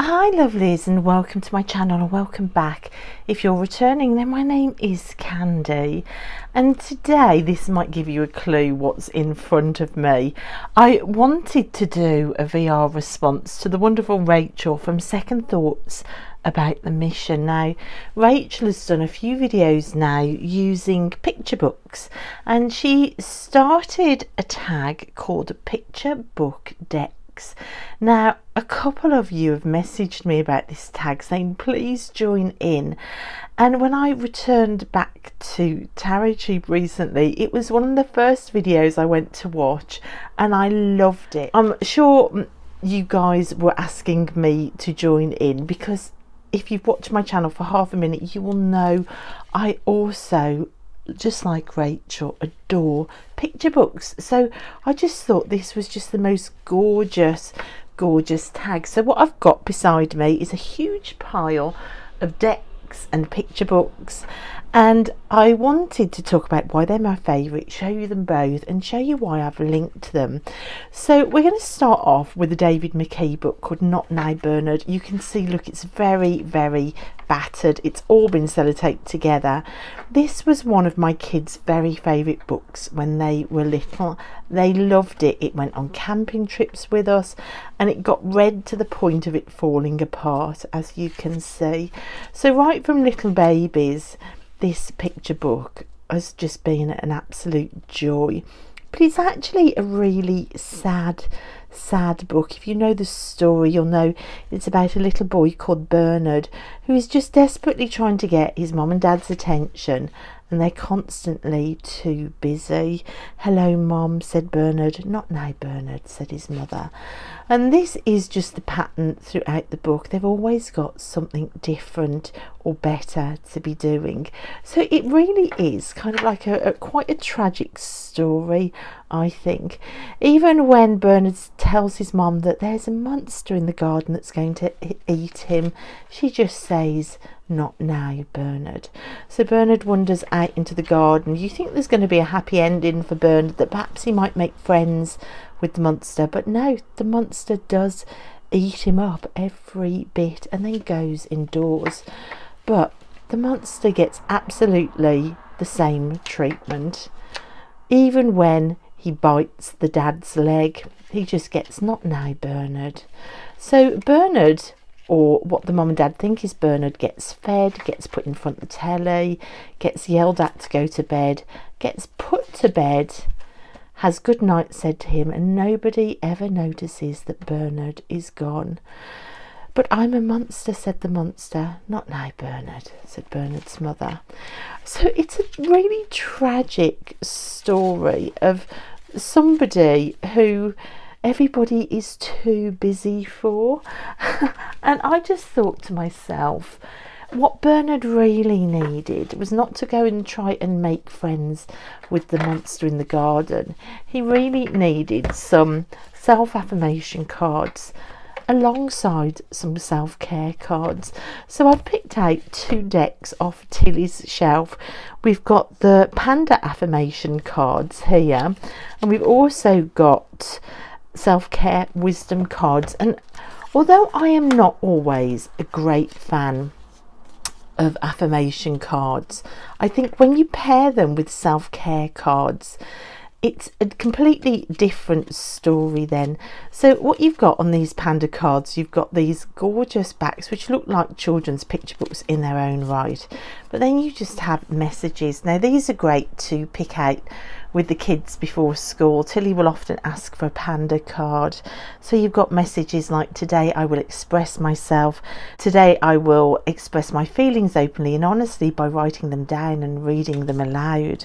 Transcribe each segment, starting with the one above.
Hi lovelies, and welcome to my channel, and welcome back. If you're returning, then my name is Candy, and today this might give you a clue what's in front of me. I wanted to do a VR response to the wonderful Rachel from Second Thoughts about the mission. Now Rachel has done a few videos now using picture books, and she started a tag called Picture Book Deck. Now a couple of you have messaged me about this tag saying please join in, and when I returned back to TarotTube recently, it was one of the first videos I went to watch and I loved it. I'm sure you guys were asking me to join in because if you've watched my channel for half a minute you will know I also, just like Rachel, adore picture books. So I just thought this was just the most gorgeous tag. So what I've got beside me is a huge pile of decks and picture books, and I wanted to talk about why they're my favourite, show you them both and show you why I've linked them. So we're going to start off with the David McKee book called Not Now Bernard. You can see, look, it's very battered. It's all been sellotaped together. This was one of my kids' very favourite books when they were little. They loved it. It went on camping trips with us and it got read to the point of it falling apart, as you can see. So right from little babies, this picture book has just been an absolute joy. But it's actually a really sad book. If you know the story, you'll know it's about a little boy called Bernard who is just desperately trying to get his mum and dad's attention, and they're constantly too busy. "Hello mum," said Bernard. "Not now Bernard," said his mother. And this is just the pattern throughout the book. They've always got something different or better to be doing. So it really is kind of like a quite a tragic story, I think. Even when Bernard tells his mum that there's a monster in the garden that's going to eat him, she just says, "Not now Bernard." So Bernard wanders out into the garden. You think there's going to be a happy ending for Bernard, that perhaps he might make friends with the monster, but no, the monster does eat him up every bit and then goes indoors. But the monster gets absolutely the same treatment. Even when he bites the dad's leg, he just gets "Not now Bernard." So Bernard, or what the mum and dad think is Bernard, gets fed, gets put in front of the telly, gets yelled at to go to bed, gets put to bed, has good night said to him, and nobody ever notices that Bernard is gone. "But I'm a monster," said the monster. "Not now Bernard," said Bernard's mother. So it's a really tragic story of somebody who everybody is too busy for. And I just thought to myself, what Bernard really needed was not to go and try and make friends with the monster in the garden. He really needed some self-affirmation cards alongside some self-care cards. So I've picked out two decks off Tilly's shelf. We've got the Panda affirmation cards here, and we've also got self-care wisdom cards. And although I am not always a great fan of affirmation cards, I think when you pair them with self-care cards, it's a completely different story then. So what you've got on these Panda cards, you've got these gorgeous backs which look like children's picture books in their own right, but then you just have messages. Now these are great to pick out with the kids before school. Tilly will often ask for a Panda card. So you've got messages like, "Today I will express myself. Today I will express my feelings openly and honestly by writing them down and reading them aloud."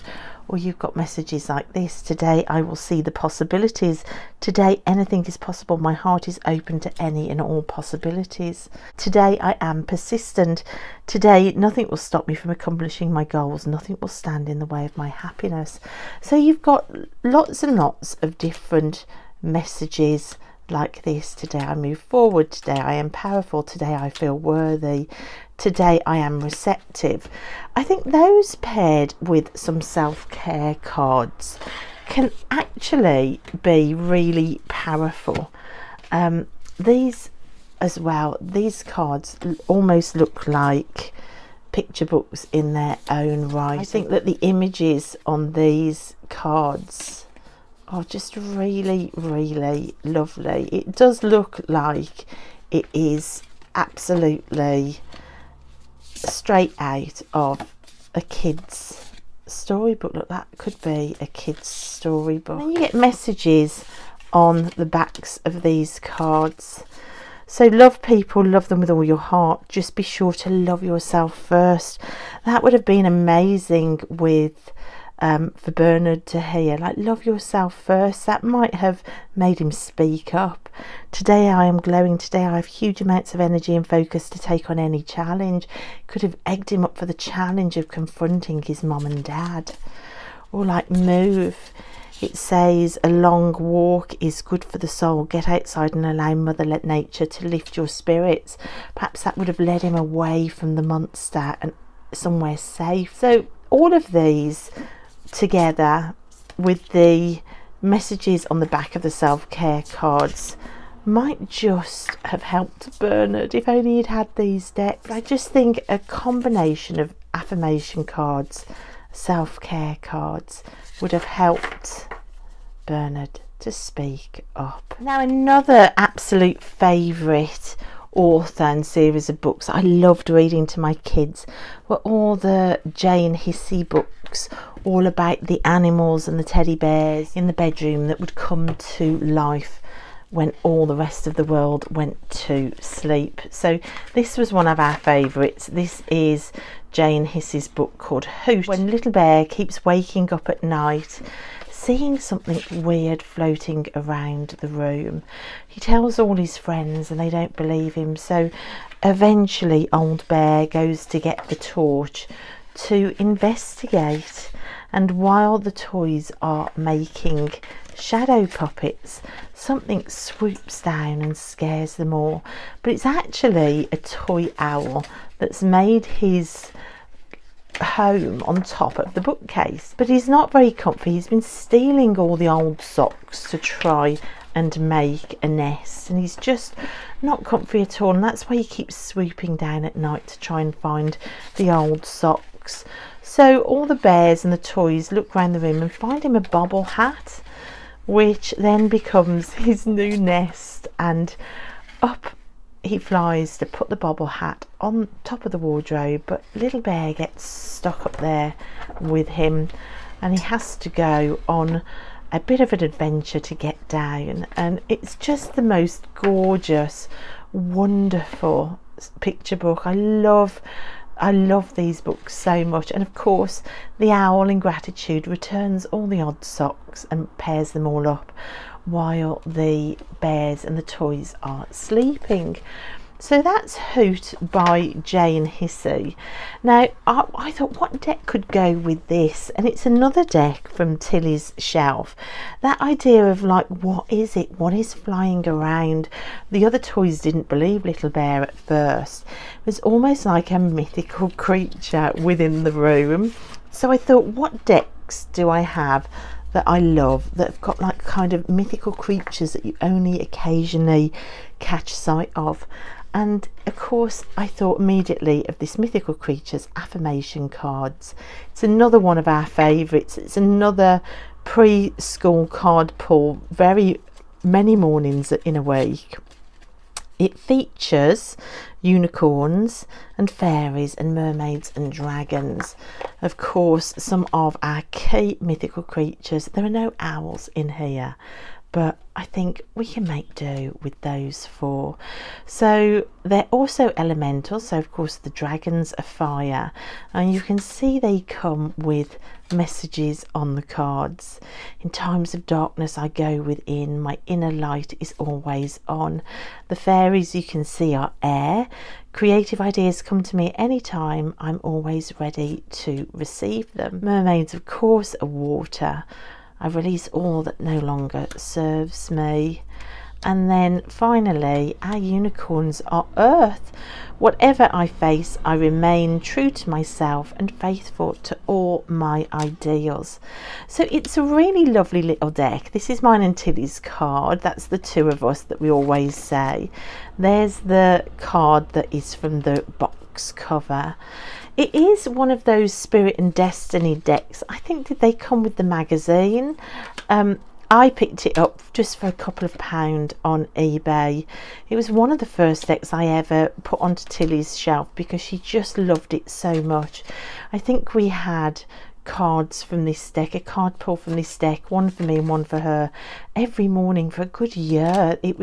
Or you've got messages like this: "Today I will see the possibilities. Today anything is possible. My heart is open to any and all possibilities. Today I am persistent. Today nothing will stop me from accomplishing my goals. Nothing will stand in the way of my happiness." So you've got lots and lots of different messages like this. "Today I move forward. Today I am powerful. Today I feel worthy. Today I am receptive." I think those paired with some self-care cards can actually be really powerful. These as well, these cards almost look like picture books in their own right. I think that the images on these cards are just really, really lovely. It does look like it is absolutely straight out of a kid's storybook. Look, that could be a kid's storybook. And then you get messages on the backs of these cards. So love people, love them with all your heart. Just be sure to love yourself first. That would have been amazing with for Bernard to hear, like, love yourself first. That might have made him speak up. Today I am glowing. Today I have huge amounts of energy and focus to take on any challenge. Could have egged him up for the challenge of confronting his mum and dad. Or like, move. It says a long walk is good for the soul. Get outside and allow Mother Nature to lift your spirits. Perhaps that would have led him away from the monster and somewhere safe. So all of these together with the messages on the back of the self-care cards might just have helped Bernard if only he'd had these decks. I just think a combination of affirmation cards, self-care cards would have helped Bernard to speak up. Now, another absolute favourite author and series of books I loved reading to my kids were all the Jane Hissey books, all about the animals and the teddy bears in the bedroom that would come to life when all the rest of the world went to sleep. So this was one of our favourites. This is Jane Hissey's book called Hoot. When little bear keeps waking up at night, seeing something weird floating around the room, he tells all his friends and they don't believe him. So eventually old bear goes to get the torch to investigate, and while the toys are making shadow puppets, something swoops down and scares them all. But it's actually a toy owl that's made his home on top of the bookcase. But he's not very comfy. He's been stealing all the old socks to try and make a nest, and he's just not comfy at all, and that's why he keeps swooping down at night to try and find the old socks. So all the bears and the toys look around the room and find him a bobble hat, which then becomes his new nest, and up he flies to put the bobble hat on top of the wardrobe. But little bear gets stuck up there with him, and he has to go on a bit of an adventure to get down. And it's just the most gorgeous, wonderful picture book. I love these books so much. And of course the owl in gratitude returns all the odd socks and pairs them all up while the bears and the toys are sleeping. So that's Hoot by Jane Hissey. Now I thought, what deck could go with this? And it's another deck from Tilly's shelf. That idea of, like, what is it? What is flying around? The other toys didn't believe little bear at first. It was almost like a mythical creature within the room. So I thought, what decks do I have that I love that have got like kind of mythical creatures that you only occasionally catch sight of? And of course I thought immediately of this mythical creatures affirmation cards. It's another one of our favourites. It's another preschool card pull, very many mornings in a week. It features unicorns and fairies and mermaids and dragons. Of course, some of our key mythical creatures. There are no owls in here, but I think we can make do with those four. So they're also elemental. So of course the dragons are fire, and you can see they come with messages on the cards. In times of darkness I go within, my inner light is always on. The fairies you can see are air. Creative ideas come to me at any time. I'm always ready to receive them. Mermaids, of course, are water. I release all that no longer serves me. And then finally, our unicorns are earth. Whatever I face, I remain true to myself and faithful to all my ideals. So it's a really lovely little deck. This is mine and Tilly's card. That's the two of us that we always say. There's the card that is from the box cover. It is one of those Spirit and Destiny decks. I think that they come with the magazine. I picked it up just for a couple of pounds on eBay. It was one of the first decks I ever put onto Tilly's shelf because she just loved it so much. I think we had cards from this deck, a card pull from this deck, one for me and one for her, every morning for a good year. It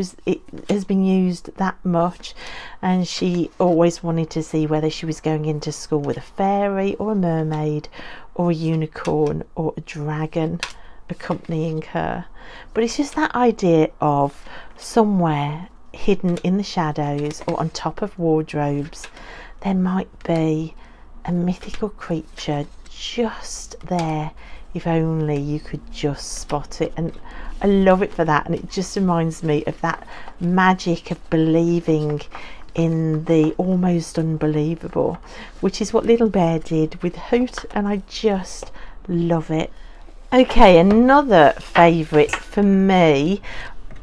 has been used that much, and she always wanted to see whether she was going into school with a fairy or a mermaid or a unicorn or a dragon accompanying her. But it's just that idea of somewhere hidden in the shadows or on top of wardrobes there might be a mythical creature just there, if only you could just spot it. And I love it for that, and it just reminds me of that magic of believing in the almost unbelievable, which is what Little Bear did with Hoot, and I just love it. Okay, another favourite for me.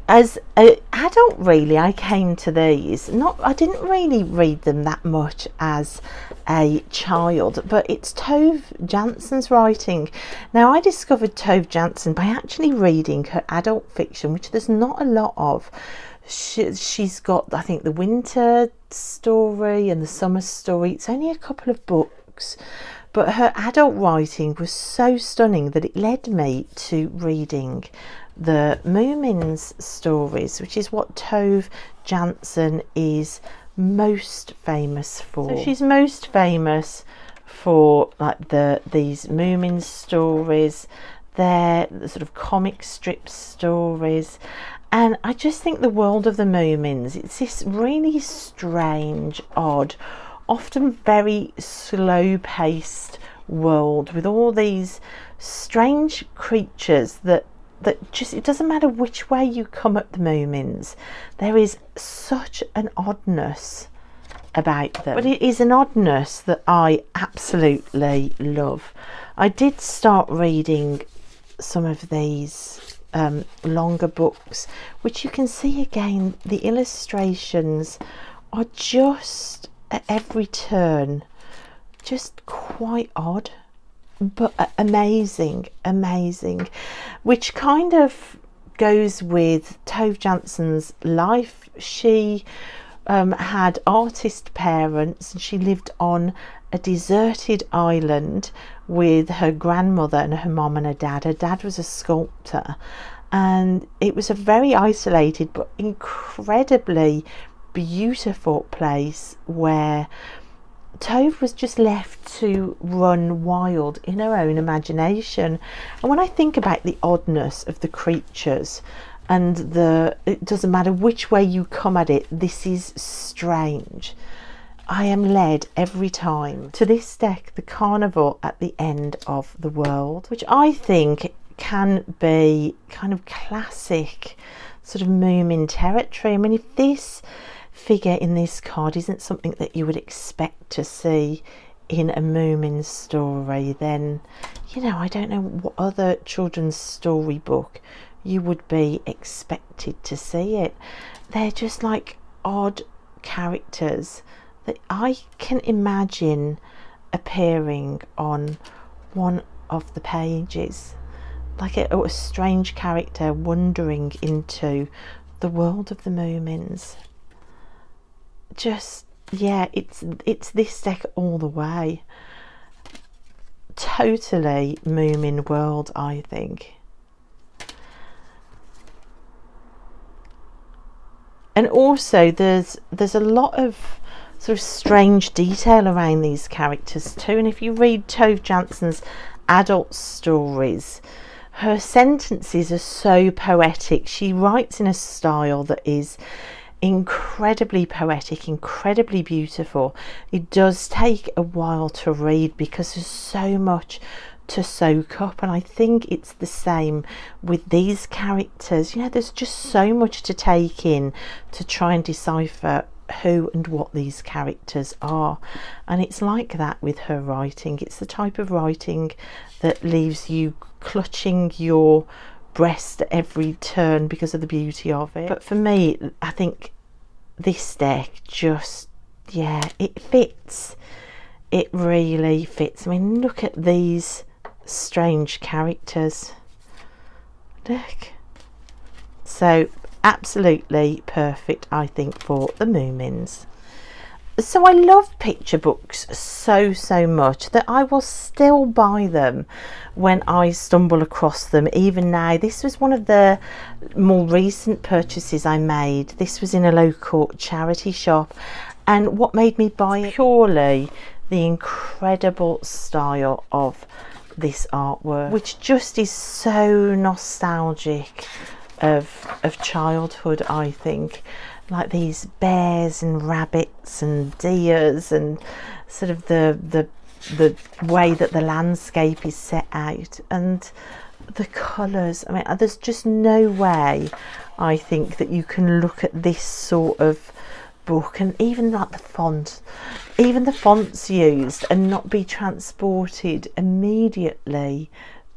As an adult, really, I came to these. I didn't really read them that much as a child, but it's Tove Janssen's writing. Now, I discovered Tove Jansson by actually reading her adult fiction, which there's not a lot of. She's got, I think, the winter story and the summer story. It's only a couple of books. But her adult writing was so stunning that it led me to reading the Moomins stories, which is what Tove Jansson is most famous for. So she's most famous for like these Moomins stories, the sort of comic strip stories. And I just think the world of the Moomins, it's this really strange, odd, often very slow-paced world with all these strange creatures that just, it doesn't matter which way you come at the Moomins, there is such an oddness about them. But it is an oddness that I absolutely love. I did start reading some of these longer books, which you can see again, the illustrations are just at every turn just quite odd, but amazing, which kind of goes with Tove Jansson's life. She had artist parents, and she lived on a deserted island with her grandmother and her mom and her dad. Her dad was a sculptor, and it was a very isolated but incredibly beautiful place where Tove was just left to run wild in her own imagination. And when I think about the oddness of the creatures and it doesn't matter which way you come at it, this is strange, I am led every time to this deck, the Carnival at the End of the World, which I think can be kind of classic sort of Moomin territory. I mean, if this figure in this card isn't something that you would expect to see in a Moomin story, then, you know, I don't know what other children's storybook you would be expected to see it. They're just like odd characters that I can imagine appearing on one of the pages, like a strange character wandering into the world of the Moomins. Just, yeah, it's this deck all the way. Totally Moomin world, I think. And also there's a lot of sort of strange detail around these characters too. And if you read Tove Jansson's adult stories, her sentences are so poetic. She writes in a style that is incredibly poetic, incredibly beautiful. It does take a while to read because there's so much to soak up, and I think it's the same with these characters. You know, there's just so much to take in to try and decipher who and what these characters are, and it's like that with her writing. It's the type of writing that leaves you clutching your breast at every turn because of the beauty of it. But for me, I think this deck just, yeah, it fits. It really fits. I mean, look at these strange characters. Look. So absolutely perfect, I think, for the Moomins. So I love picture books so much that I will still buy them when I stumble across them. Even now, this was one of the more recent purchases I made. This was in a local charity shop, and what made me buy it, purely the incredible style of this artwork, which just is so nostalgic of childhood, I think. Like these bears and rabbits and deers, and sort of the way that the landscape is set out, and the colours. I mean, there's just no way, I think, that you can look at this sort of book, and even like the font, even the fonts used, and not be transported immediately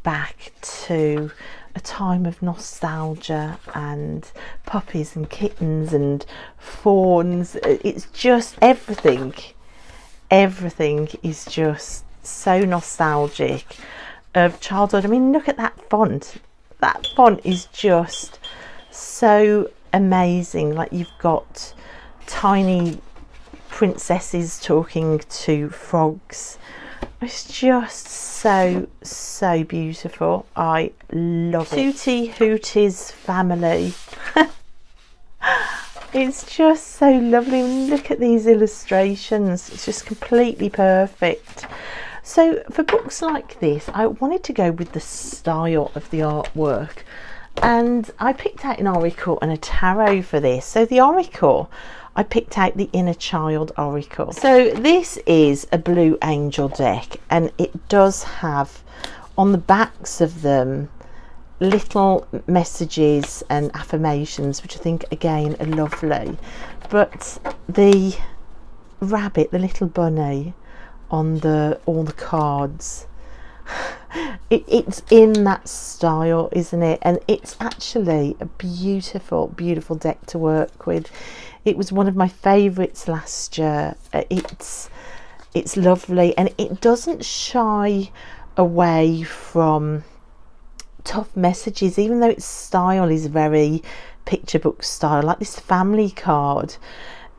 back to a time of nostalgia and puppies and kittens and fawns. It's just everything is just so nostalgic of childhood. I mean, look at that font. That font is just so amazing. Like, you've got tiny princesses talking to frogs. It's just so beautiful. I love it. Hooty Hooty's family. It's just so lovely. Look at these illustrations. It's just completely perfect. So for books like this, I wanted to go with the style of the artwork, and I picked out an oracle and a tarot for this. So the oracle, I picked out the Inner Child Oracle. So this is a Blue Angel deck, and it does have on the backs of them little messages and affirmations, which I think again are lovely. But the rabbit, the little bunny on all the cards, it's in that style, isn't it? And it's actually a beautiful deck to work with. It was one of my favourites last year. It's lovely, and it doesn't shy away from tough messages, even though its style is very picture book style. Like this family card,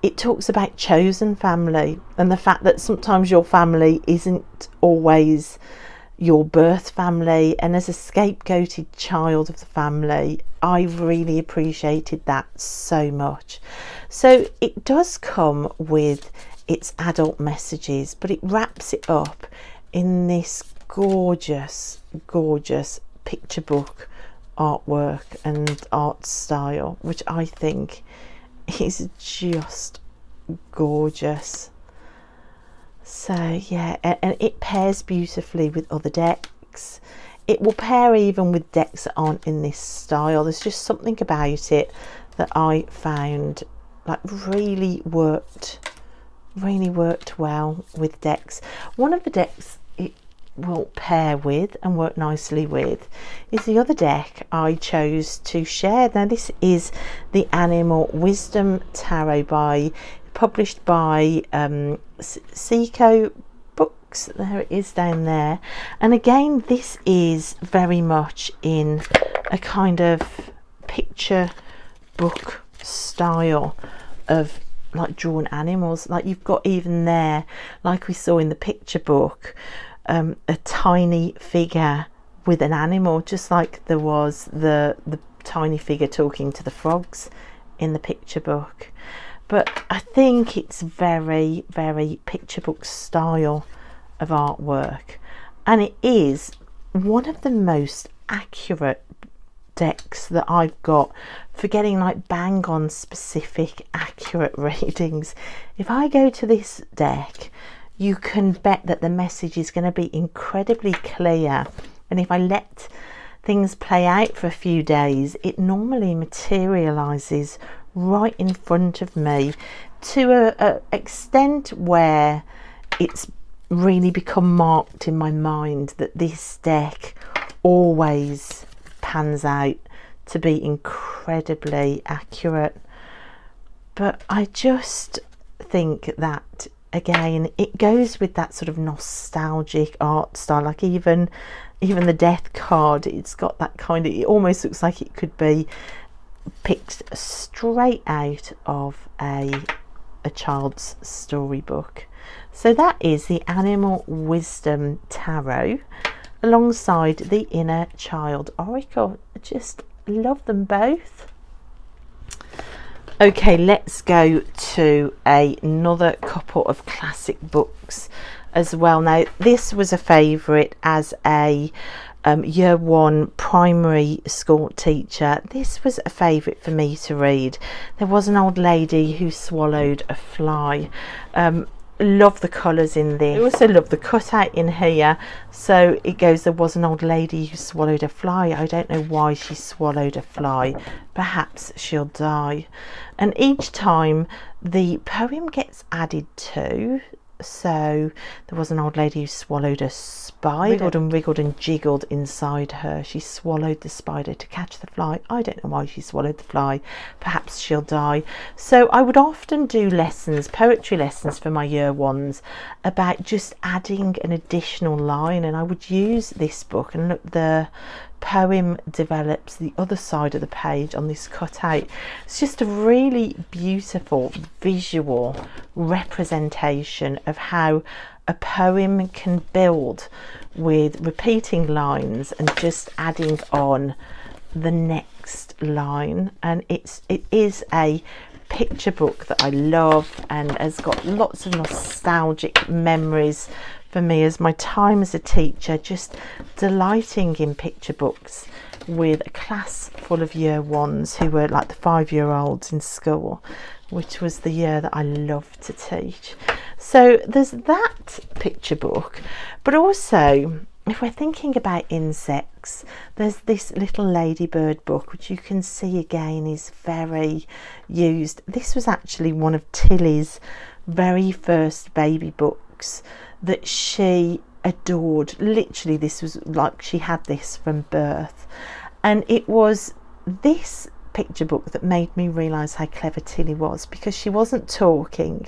it talks about chosen family, and the fact that sometimes your family isn't always your birth family, and as a scapegoated child of the family, I really appreciated that so much. So it does come with its adult messages, but it wraps it up in this gorgeous picture book artwork and art style, which I think is just gorgeous. So yeah, and it pairs beautifully with other decks. It will pair even with decks that aren't in this style. There's just something about it that I found like really worked well with decks. One of the decks it will pair with and work nicely with is the other deck I chose to share. Now this is the Animal Wisdom Tarot published by Seiko Books. There it is down there, and again this is very much in a kind of picture book style of like drawn animals. Like you've got even there, like we saw in the picture book, a tiny figure with an animal, just like there was the tiny figure talking to the frogs in the picture book. But I think it's very picture book style of artwork, and it is one of the most accurate decks that I've got for getting like bang on specific accurate readings. If I go to this deck, you can bet that the message is going to be incredibly clear. And if I let things play out for a few days, it normally materializes right in front of me to a extent where it's really become marked in my mind that this deck always pans out to be incredibly accurate. But I just think that, again, it goes with that sort of nostalgic art style. Like even the death card, it's got that kind of, it almost looks like it could be picked straight out of a child's storybook. So that is the Animal Wisdom Tarot alongside the Inner Child Oracle. I just love them both. Okay, let's go to another couple of classic books as well. Now, this was a favourite as a year one primary school teacher. This was a favourite for me to read. There was an old lady who swallowed a fly. Love the colours in this. I also love the cutout in here. So it goes, there was an old lady who swallowed a fly. I don't know why she swallowed a fly. Perhaps she'll die. And each time the poem gets added to. So there was an old lady who swallowed a spider. Wriggled and wriggled and jiggled inside her. She swallowed the spider to catch the fly. I don't know why she swallowed the fly. Perhaps she'll die. So I would often do lessons, poetry lessons for my year ones, about just adding an additional line, and I would use this book, and look, the poem develops the other side of the page on this cutout. It's just a really beautiful visual representation of how a poem can build with repeating lines and just adding on the next line. And it is a picture book that I love and has got lots of nostalgic memories for me as my time as a teacher, just delighting in picture books with a class full of year ones who were like the 5-year-olds in school, which was the year that I loved to teach. So there's that picture book, but also if we're thinking about insects, there's this little ladybird book, which you can see again is very used. This was actually one of Tilly's very first baby books that she adored. Literally, this was like she had this from birth, and it was this picture book that made me realise how clever Tilly was, because she wasn't talking.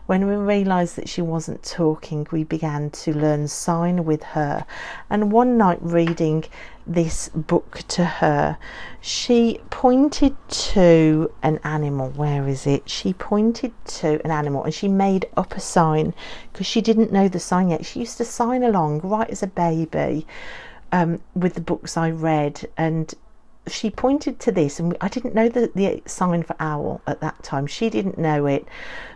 When we realised that she wasn't talking, we began to learn sign with her, and one night reading this book to her, she pointed to an animal. Where is it? She pointed to an animal and she made up a sign because she didn't know the sign yet. She used to sign along right as a baby with the books I read, and she pointed to this, and I didn't know the sign for owl at that time. She didn't know it,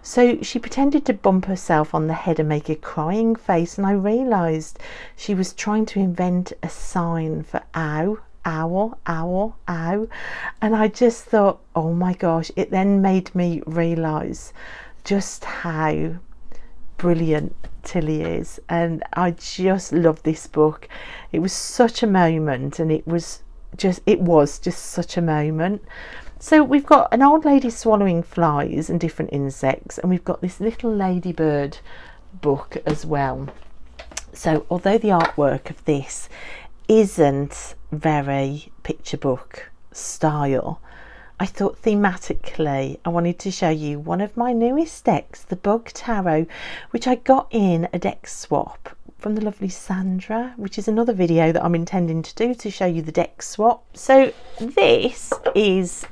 so she pretended to bump herself on the head and make a crying face, and I realised she was trying to invent a sign for ow, owl, owl, ow. And I just thought, oh my gosh, it then made me realise just how brilliant Tilly is, and I just love this book. It was such a moment, and it was just such a moment. So we've got an old lady swallowing flies and different insects, and we've got this little ladybird book as well. So although the artwork of this isn't very picture book style, I thought thematically I wanted to show you one of my newest decks, the Bug Tarot, which I got in a deck swap from the lovely Sandra, which is another video that I'm intending to do to show you the deck swap. So this is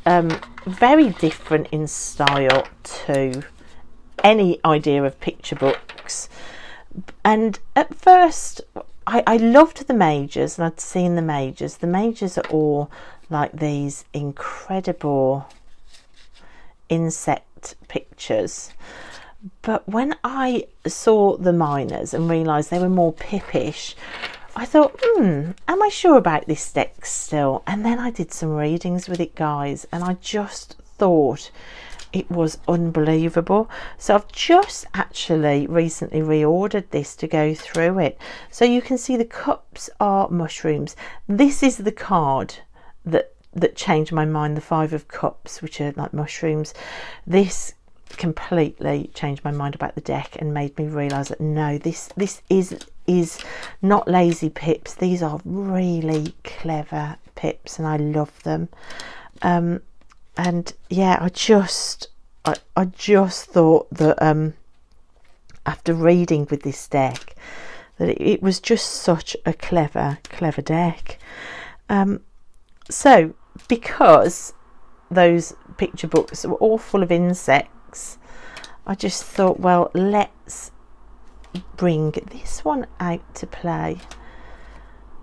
very different in style to any idea of picture books, and at first I loved the majors, and I'd seen the majors. The majors are all like these incredible insect pictures. But when I saw the minors and realised they were more pippish, I thought, am I sure about this deck still? And then I did some readings with it, guys, and I just thought it was unbelievable. So I've just actually recently reordered this to go through it. So you can see the cups are mushrooms. This is the card that changed my mind, the 5 of cups, which are like mushrooms. This completely changed my mind about the deck and made me realize that no, this is not lazy pips. These are really clever pips and I love them. And yeah, I just thought that after reading with this deck that it was just such a clever deck. So because those picture books were all full of insects, I just thought, well, let's bring this one out to play.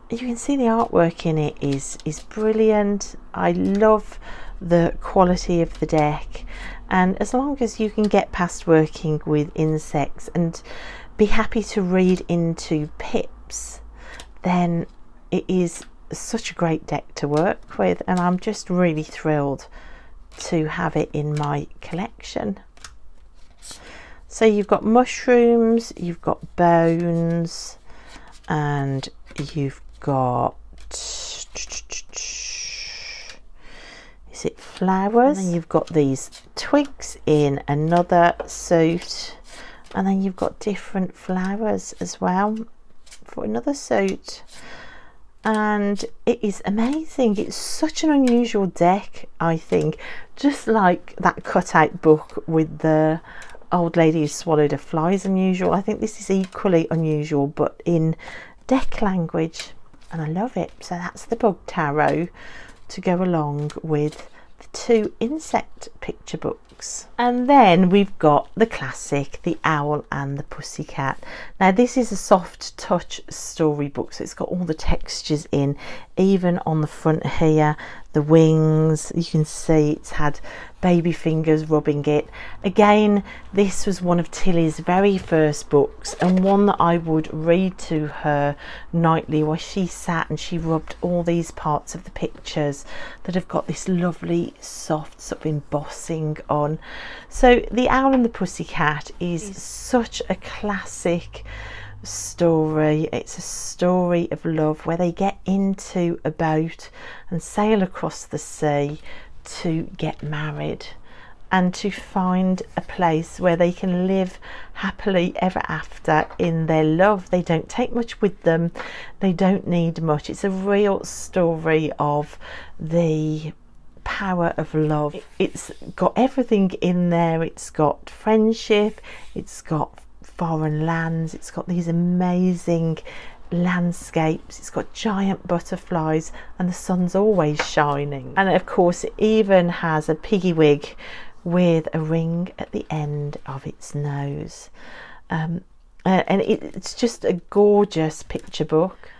You can see the artwork in it is brilliant. I love the quality of the deck, and as long as you can get past working with insects and be happy to read into pips, then it is such a great deck to work with, and I'm just really thrilled to have it in my collection. So you've got mushrooms, you've got bones, and you've got, is it flowers? And then you've got these twigs in another suit, and then you've got different flowers as well for another suit. And it is amazing. It's such an unusual deck, I think, just like that cutout book with the old lady who swallowed a fly is unusual. I think this is equally unusual, but in deck language, and I love it. So that's the Bug Tarot to go along with the 2 insect picture books. And then we've got the classic, The Owl and the Pussycat. Now this is a soft touch storybook, so it's got all the textures in, even on the front here, the wings, you can see it's had baby fingers rubbing it. Again, this was one of Tilly's very first books, and one that I would read to her nightly, where she sat and she rubbed all these parts of the pictures that have got this lovely soft sort of embossing on. So The Owl and the Pussycat is such a classic story. It's a story of love where they get into a boat and sail across the sea to get married and to find a place where they can live happily ever after in their love. They don't take much with them, they don't need much. It's a real story of the power of love. It's got everything in there. It's got friendship, it's got foreign lands, it's got these amazing landscapes, it's got giant butterflies, and the sun's always shining. And of course it even has a piggy wig with a ring at the end of its nose. And it's just a gorgeous picture book.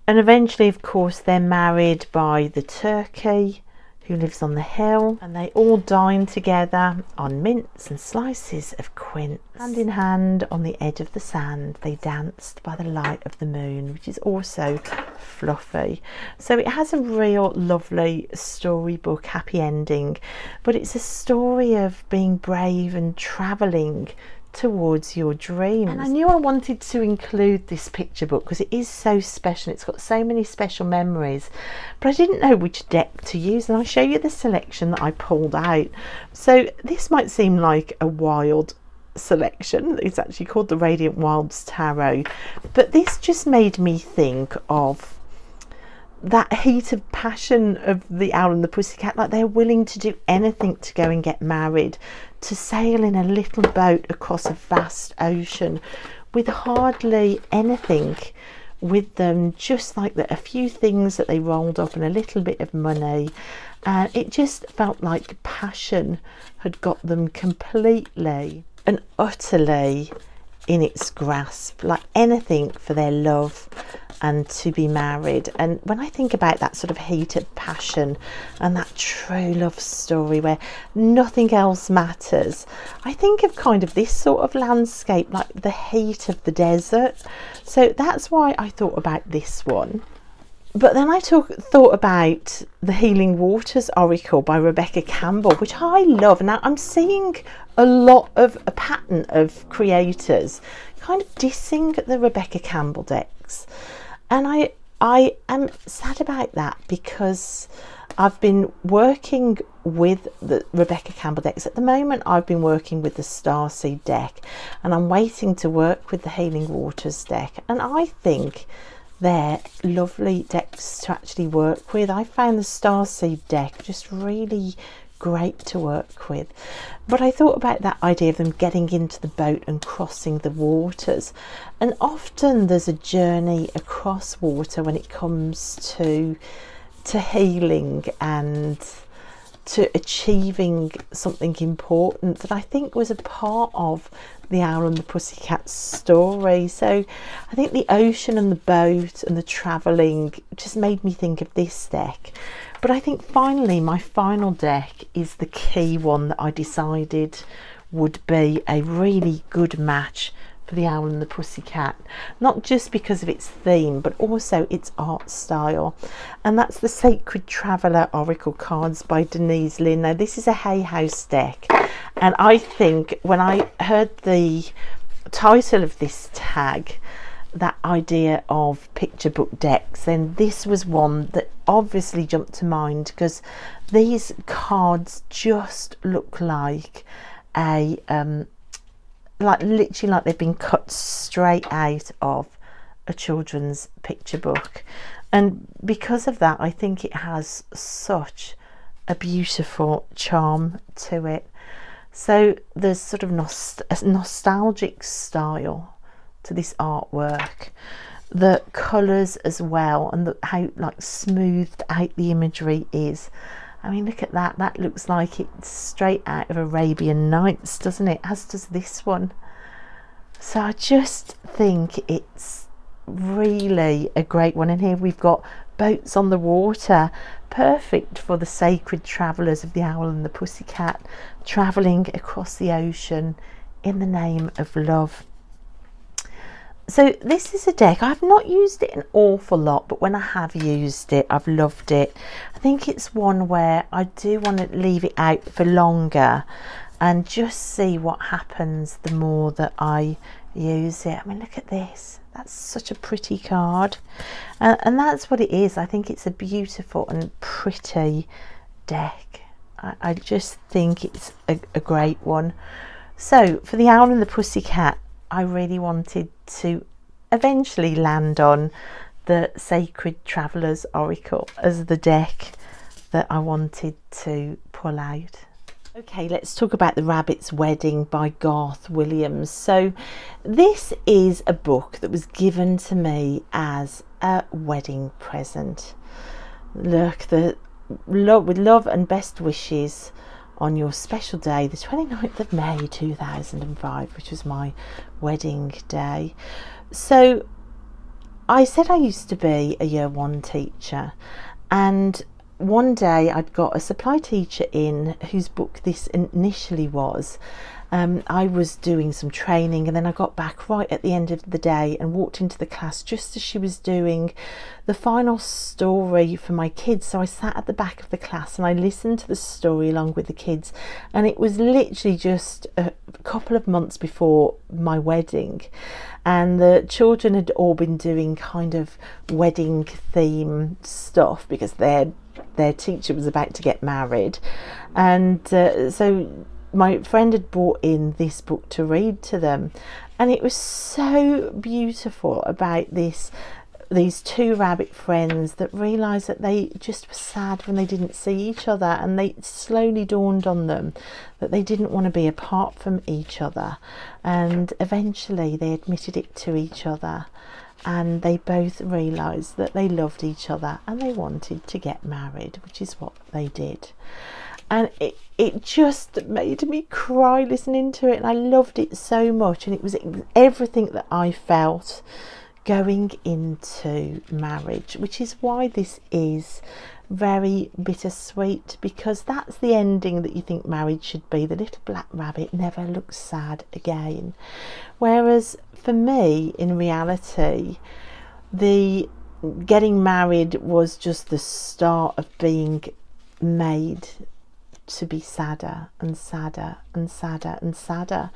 And eventually, of course, they're married by the turkey who lives on the hill, and they all dine together on mince and slices of quince. Hand in hand on the edge of the sand, they danced by the light of the moon, which is also fluffy. So it has a real lovely storybook, happy ending, but it's a story of being brave and travelling towards your dreams. And I knew I wanted to include this picture book because it is so special. It's got so many special memories, but I didn't know which deck to use, and I'll show you the selection that I pulled out. So this might seem like a wild selection. It's actually called the Radiant Wilds Tarot, but this just made me think of that heat of passion of the Owl and the Pussycat. Like, they're willing to do anything to go and get married, to sail in a little boat across a vast ocean with hardly anything with them, just like a few things that they rolled up and a little bit of money, and it just felt like passion had got them completely and utterly in its grasp, like anything for their love and to be married. And when I think about that sort of heat of passion and that true love story where nothing else matters, I think of kind of this sort of landscape, like the heat of the desert. So that's why I thought about this one. But then I thought about the Healing Waters Oracle by Rebecca Campbell, which I love. Now I'm seeing a pattern of creators kind of dissing the Rebecca Campbell decks, and I am sad about that, because I've been working with the Rebecca Campbell decks. At the moment I've been working with the Starseed deck, and I'm waiting to work with the Healing Waters deck, and I think they're lovely decks to actually work with. I found the Starseed deck just really great to work with, but I thought about that idea of them getting into the boat and crossing the waters, and often there's a journey across water when it comes to healing and to achieving something important that I think was a part of the Owl and the Pussycat story. So I think the ocean and the boat and the travelling just made me think of this deck. But I think finally my final deck is the key one that I decided would be a really good match for the Owl and the Pussycat, not just because of its theme but also its art style, and that's the Sacred Traveller Oracle cards by Denise Linn. Now this is a Hay House deck, and I think when I heard the title of this tag, that idea of picture book decks, then this was one that obviously jumped to mind, because these cards just look like a literally like they've been cut straight out of a children's picture book, and because of that I think it has such a beautiful charm to it. So there's sort of a nostalgic style to this artwork, the colours as well, and how like smoothed out the imagery is. I mean, look at that. That looks like it's straight out of Arabian Nights, doesn't it? As does this one. So I just think it's really a great one. And here we've got boats on the water, perfect for the sacred travellers of the Owl and the Pussycat, travelling across the ocean in the name of love. So this is a deck, I've not used it an awful lot, but when I have used it, I've loved it. I think it's one where I do want to leave it out for longer and just see what happens the more that I use it. I mean, look at this. That's such a pretty card. And that's what it is. I think it's a beautiful and pretty deck. I just think it's a great one. So for the Owl and the Pussycat, I really wanted to eventually land on the Sacred Travellers Oracle as the deck that I wanted to pull out. Okay, let's talk about The Rabbit's Wedding by Garth Williams. So this is a book that was given to me as a wedding present. Look, with love and best wishes on your special day, the 29th of May 2005, which was my wedding day. So I said I used to be a year one teacher, and one day I'd got a supply teacher in whose book this initially was. I was doing some training, and then I got back right at the end of the day and walked into the class just as she was doing the final story for my kids. So I sat at the back of the class and I listened to the story along with the kids, and it was literally just a couple of months before my wedding, and the children had all been doing kind of wedding theme stuff because their teacher was about to get married, and so my friend had brought in this book to read to them, and it was so beautiful about these two rabbit friends that realised that they just were sad when they didn't see each other, and they slowly dawned on them that they didn't want to be apart from each other, and eventually they admitted it to each other, and they both realised that they loved each other and they wanted to get married, which is what they did. And it just made me cry listening to it, and I loved it so much, and it was everything that I felt going into marriage, which is why this is very bittersweet, because that's the ending that you think marriage should be. The little black rabbit never looks sad again, whereas for me in reality the getting married was just the start of being made to be sadder and sadder and sadder and sadder,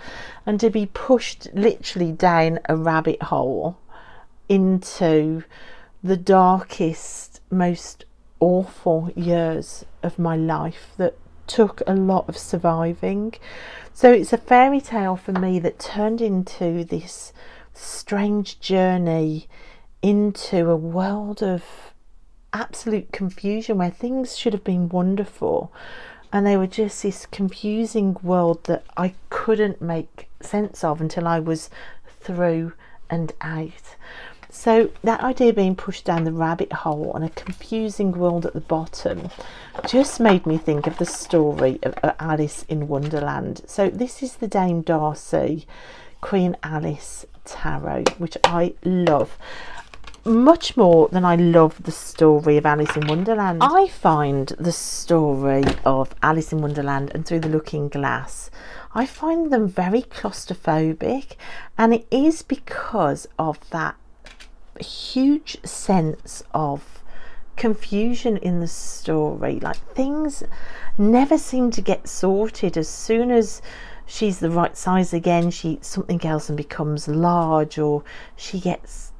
and to be pushed literally down a rabbit hole into the darkest, most awful years of my life that took a lot of surviving. So it's a fairy tale for me that turned into this strange journey into a world of absolute confusion where things should have been wonderful, and they were just this confusing world that I couldn't make sense of until I was through and out. So that idea of being pushed down the rabbit hole and a confusing world at the bottom just made me think of the story of Alice in Wonderland. So this is the Dame Darcy Queen Alice tarot, which I love much more than I love the story of Alice in Wonderland. I find the story of Alice in Wonderland and Through the Looking Glass, I find them very claustrophobic, and it is because of that huge sense of confusion in the story. Like, things never seem to get sorted. As soon as she's the right size again, she eats something else and becomes large, or she gets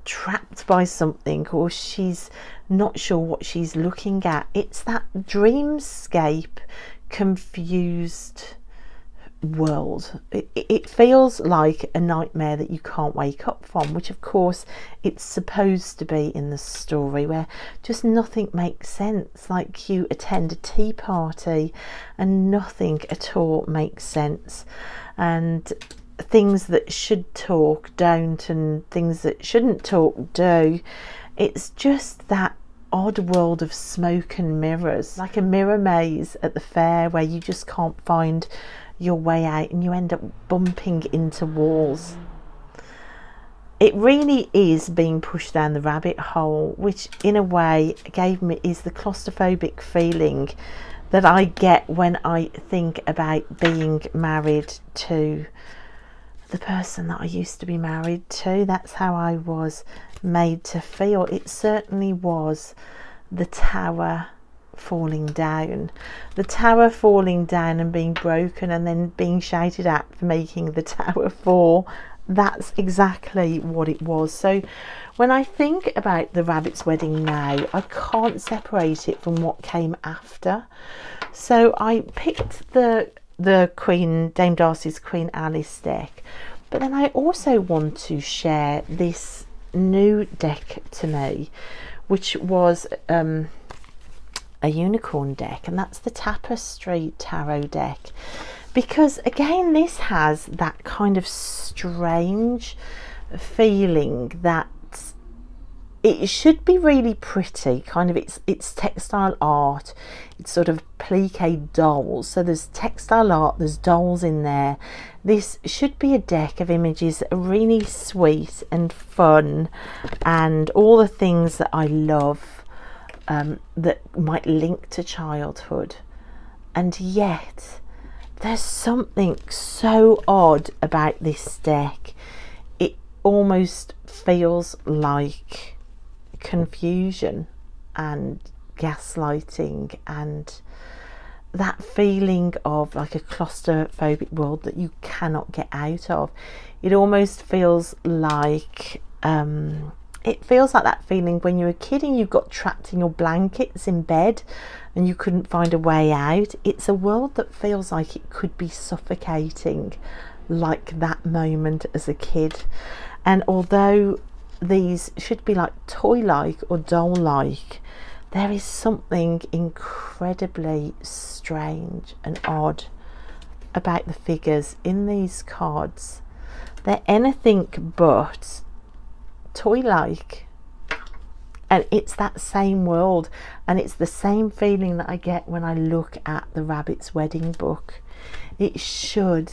trapped by something, or she's not sure what she's looking at. It's that dreamscape, confused world. It feels like a nightmare that you can't wake up from, which of course it's supposed to be in the story, where just nothing makes sense. Like, you attend a tea party and nothing at all makes sense, and things that should talk don't, and things that shouldn't talk do. It's just that odd world of smoke and mirrors, like a mirror maze at the fair where you just can't find your way out and you end up bumping into walls. It really is being pushed down the rabbit hole, which in a way is the claustrophobic feeling that I get when I think about being married to the person that I used to be married to. That's how I was made to feel. It certainly was the tower falling down, and being broken and then being shouted at for making the tower fall. That's exactly what it was. So when I think about the rabbit's wedding now, I can't separate it from what came after. So I picked the Dame Darcy's Queen Alice deck, but then I also want to share this new deck to me, which was a unicorn deck, and that's the Tapestry Tarot deck, because again this has that kind of strange feeling that it should be really pretty, kind of it's textile art, it's sort of plique dolls, so there's textile art, there's dolls in there. This should be a deck of images that are really sweet and fun and all the things that I love, that might link to childhood. And yet there's something so odd about this deck. It almost feels like confusion and gaslighting and that feeling of like a claustrophobic world that you cannot get out of. It almost feels like that feeling when you're a kid and you got trapped in your blankets in bed and you couldn't find a way out. It's a world that feels like it could be suffocating, like that moment as a kid. And although these should be like toy-like or doll-like, there is something incredibly strange and odd about the figures in these cards. They're anything but toy-like, and it's that same world, and it's the same feeling that I get when I look at the Rabbit's Wedding book. It should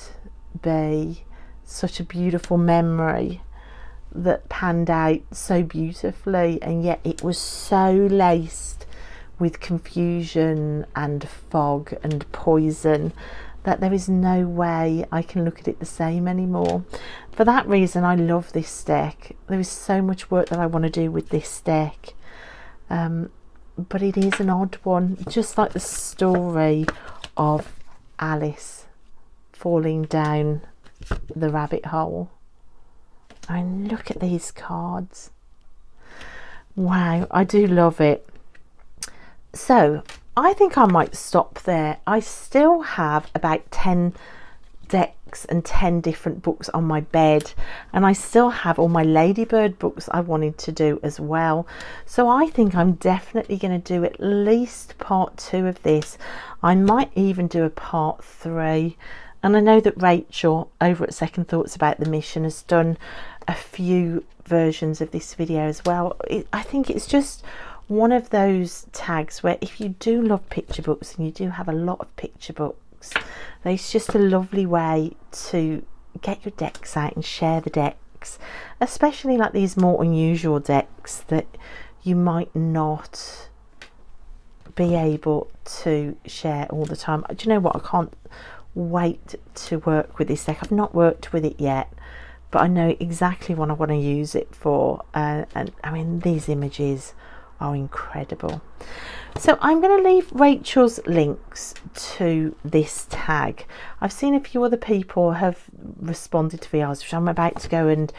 be such a beautiful memory that panned out so beautifully, and yet it was so laced with confusion and fog and poison that there is no way I can look at it the same anymore. For that reason, I love this deck. There is so much work that I want to do with this deck, but it is an odd one, just like the story of Alice falling down the rabbit hole. I mean, look at these cards. Wow, I do love it. So I think I might stop there. I still have about 10 decks and 10 different books on my bed, and I still have all my Ladybird books I wanted to do as well. So I think I'm definitely going to do at least part 2 of this. I might even do a part 3. And I know that Rachel over at Second Thoughts About the Mission has done a few versions of this video as well. I think it's just one of those tags where if you do love picture books, and you do have a lot of picture books, it's just a lovely way to get your decks out and share the decks, especially like these more unusual decks that you might not be able to share all the time. Do you know what? I can't wait to work with this deck. I've not worked with it yet, but I know exactly what I want to use it for, and I mean, these images are incredible. So I'm going to leave Rachel's links to this tag. I've seen a few other people have responded to VRs, which I'm about to go and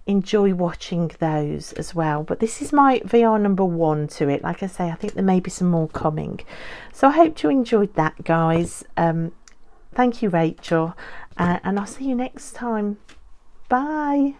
enjoy watching those as well, but this is my VR number 1 to it. Like I say, I think there may be some more coming, so I hope you enjoyed that, guys. Thank you, Rachel, and I'll see you next time. Bye.